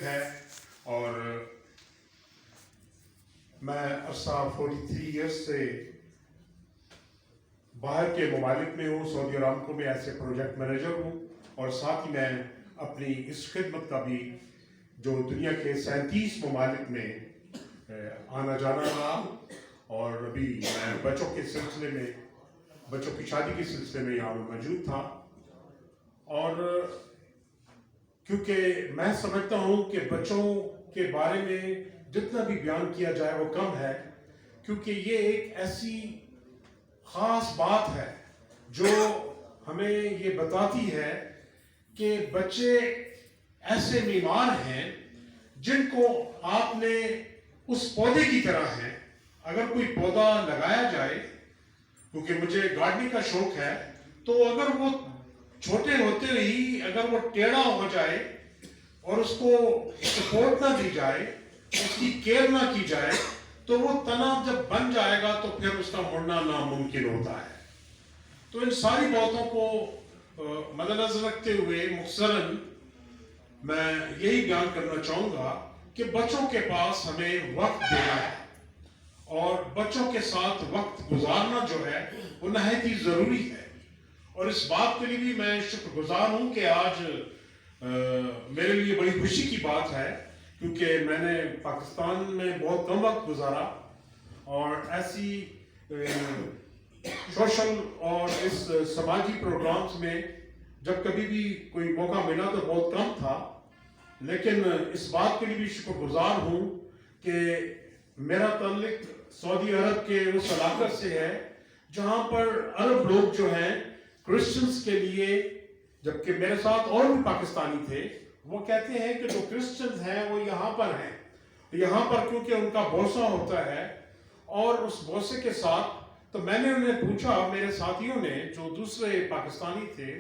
ہے اور میں عرصہ 43 ایئرس سے باہر کے ممالک میں ہوں. سعودی ارامکو میں ایسے پروجیکٹ مینیجر ہوں اور ساتھ ہی میں اپنی اس خدمت کا بھی جو دنیا کے 37 ممالک میں آنا جانا رہا. اور ابھی میں بچوں کے سلسلے میں بچوں کی شادی کے سلسلے میں یہاں موجود تھا. اور کیونکہ میں سمجھتا ہوں کہ بچوں کے بارے میں جتنا بھی بیان کیا جائے وہ کم ہے, کیونکہ یہ ایک ایسی خاص بات ہے جو ہمیں یہ بتاتی ہے کہ بچے ایسے بیمار ہیں جن کو آپ نے اس پودے کی طرح ہیں. اگر کوئی پودا لگایا جائے, کیونکہ مجھے گارڈننگ کا شوق ہے, تو اگر وہ چھوٹے ہوتے ہی اگر وہ ٹیڑھا ہو جائے اور اس کو سپورٹ نہ دی جائے, اس کی کیئر نہ کی جائے, تو وہ تنا جب بن جائے گا تو پھر اس کا مڑنا ناممکن ہوتا ہے. تو ان ساری باتوں کو مد نظر رکھتے ہوئے مختصراً میں یہی بیان کرنا چاہوں گا کہ بچوں کے پاس ہمیں وقت دینا ہے اور بچوں کے ساتھ وقت گزارنا جو ہے وہ نہایت ہی ضروری ہے. اور اس بات کے لیے بھی میں شکر گزار ہوں کہ آج میرے لیے بڑی خوشی کی بات ہے, کیونکہ میں نے پاکستان میں بہت کم وقت گزارا اور ایسی سوشل اور اس سماجی پروگرامز میں جب کبھی بھی کوئی موقع ملا تو بہت کم تھا. لیکن اس بات کے لیے بھی شکر گزار ہوں کہ میرا تعلق سعودی عرب کے اس علاقے سے ہے جہاں پر عرب لوگ جو ہیں کرسچنز کے لیے, جبکہ میرے ساتھ اور بھی پاکستانی تھے, وہ کہتے ہیں کہ جو کرسچنز ہیں وہ یہاں پر ہیں. یہاں پر کیونکہ ان کا بوسہ ہوتا ہے اور اس بوسے کے ساتھ, تو میں نے انہیں پوچھا, میرے ساتھیوں نے جو دوسرے پاکستانی تھے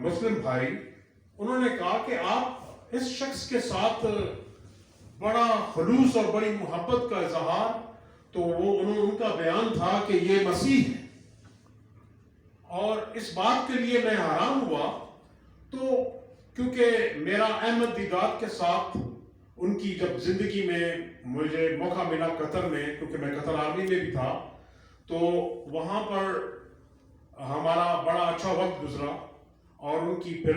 مسلم بھائی, انہوں نے کہا کہ آپ اس شخص کے ساتھ بڑا خلوص اور بڑی محبت کا اظہار, تو وہ ان کا بیان تھا کہ یہ مسیح ہے. اور اس بات کے لیے میں حیران ہوا. تو کیونکہ میرا احمد دیدات کے ساتھ ان کی جب زندگی میں مجھے موقع ملا قطر میں, کیونکہ میں قطر آرمی میں بھی تھا, تو وہاں پر ہمارا بڑا اچھا وقت گزرا اور ان کی پھر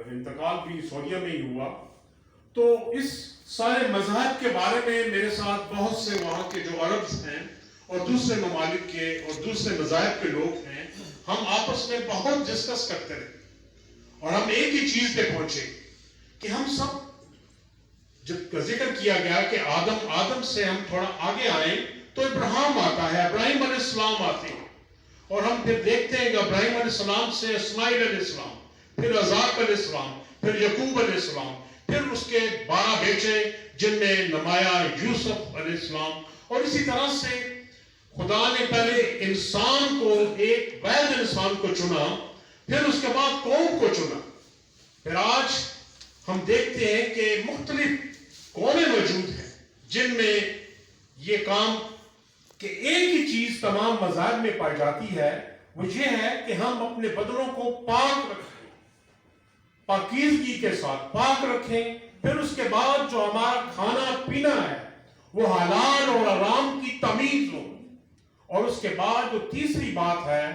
انتقال بھی سعودیہ میں ہی ہوا. تو اس سارے مذہب کے بارے میں میرے ساتھ بہت سے وہاں کے جو عربز ہیں اور دوسرے ممالک کے اور دوسرے مذاہب کے لوگ ہیں, ہم آپس میں بہت ڈسکس کرتے رہے اور ہم ایک ہی چیز پہ پہنچے کہ ہم سب, جب کا ذکر کیا گیا کہ آدم سے ہم تھوڑا آگے آئیں تو ابراہیم آتا ہے, ابراہیم علیہ السلام آتے ہیں, اور ہم پھر دیکھتے ہیں کہ ابراہیم علیہ السلام سے اسماعیل علیہ السلام, پھر اسحاق علیہ السلام, پھر یعقوب علیہ السلام, پھر اس کے 12 بیٹے جن میں نمایاں یوسف علیہ السلام, اور اسی طرح سے خدا نے پہلے انسان کو, ایک وحید انسان کو چنا, پھر اس کے بعد قوم کو چنا. پھر آج ہم دیکھتے ہیں کہ مختلف قومیں موجود ہیں جن میں یہ کام کہ ایک ہی چیز تمام مذاہب میں پائی جاتی ہے, وہ یہ ہے کہ ہم اپنے بدنوں کو پاک رکھیں, پاکیزگی کے ساتھ پاک رکھیں. پھر اس کے بعد جو ہمارا کھانا پینا ہے وہ حلال اور حرام کی تمیز ہو. اور اس کے بعد جو تیسری بات ہے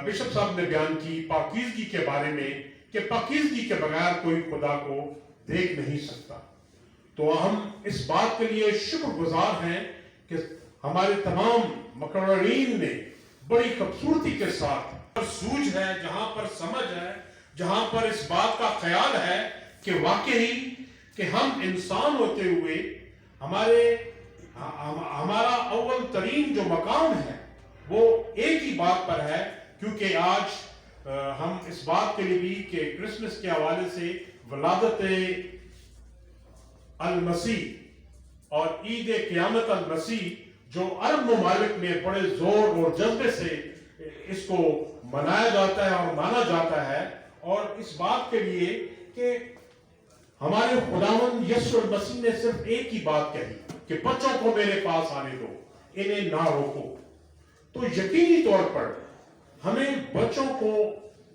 بشپ صاحب نے بیان کی پاکیزگی کے بارے میں, کہ پاکیزگی کے بغیر کوئی خدا کو دیکھ نہیں سکتا. تو ہم اس بات کے لیے شکر گزار ہیں کہ ہمارے تمام مقررین نے بڑی خوبصورتی کے ساتھ سوجھ ہے, جہاں پر سمجھ ہے, جہاں پر اس بات کا خیال ہے کہ واقعی کہ ہم انسان ہوتے ہوئے ہمارا اول ترین جو مقام ہے وہ ایک ہی بات پر ہے. کیونکہ آج ہم اس بات کے لیے بھی کہ کرسمس کے حوالے سے ولادت المسیح اور عید قیامت المسیح جو عرب ممالک میں بڑے زور اور جذبے سے اس کو منایا جاتا ہے اور مانا جاتا ہے, اور اس بات کے لیے کہ ہمارے خداوند یسوع المسیح نے صرف ایک ہی بات کہی کہ بچوں کو میرے پاس آنے دو, انہیں نہ روکو. تو یقینی طور پر ہمیں بچوں کو,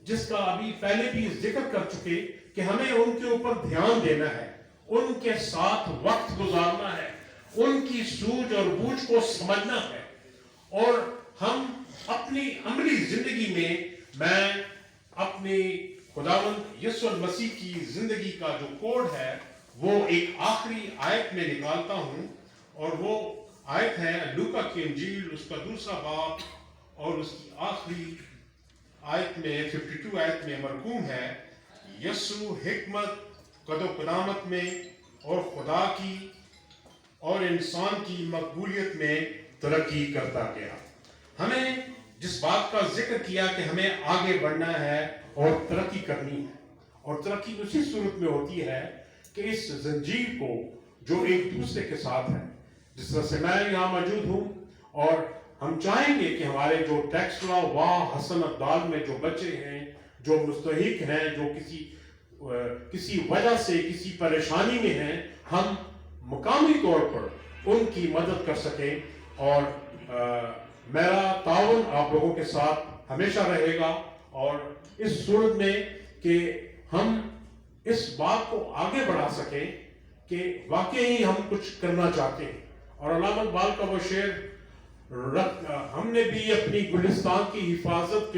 جس کا ابھی پہلے بھی ذکر کر چکے کہ ہمیں ان کے اوپر دھیان دینا ہے, ان کے ساتھ وقت گزارنا ہے، ان کی سوجھ اور بوجھ کو سمجھنا ہے، اور ہم اپنی عملی زندگی میں اپنی خداوند یسوع المسیح کی زندگی کا جو کوڈ ہے وہ ایک آخری آیت میں نکالتا ہوں، اور وہ آیت ہے لوکا کی انجیل اس کا 2 باب اور اس کی آخری آیت میں 52 آیت میں مرقوم ہے، یسوع حکمت قد و قدامت میں اور خدا کی اور انسان کی مقبولیت میں ترقی کرتا گیا۔ ہمیں جس بات کا ذکر کیا کہ ہمیں آگے بڑھنا ہے اور ترقی کرنی ہے، اور ترقی اسی صورت میں ہوتی ہے کہ اس زنجیر کو جو ایک دوسرے کے ساتھ ہے، جس طرح سے میں یہاں موجود ہوں، اور ہم چاہیں گے کہ ہمارے جو ٹیکس لا واہ حسن اقدال میں جو بچے ہیں، جو مستحق ہیں، جو کسی وجہ سے کسی پریشانی میں ہیں، ہم مقامی طور پر ان کی مدد کر سکیں، اور میرا تعاون آپ لوگوں کے ساتھ ہمیشہ رہے گا، اور اس صورت میں کہ ہم اس بات کو آگے بڑھا سکیں کہ واقعی ہم کچھ کرنا چاہتے ہیں۔ اور علامہ اقبال کا وہ شعر، ہم نے بھی اپنی گلستان کی حفاظت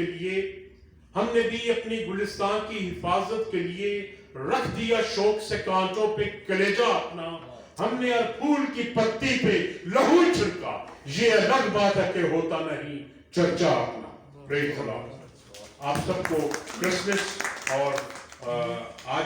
کے لیے رکھ دیا شوق سے کانٹوں پہ کلیجہ اپنا، ہم نے ہر پھول کی پتی پہ لہو چھڑکا، یہ الگ بات ہے کہ ہوتا نہیں چرچا اپنا۔ پریز دی لارڈ۔ آپ سب کو کرسمس اور آج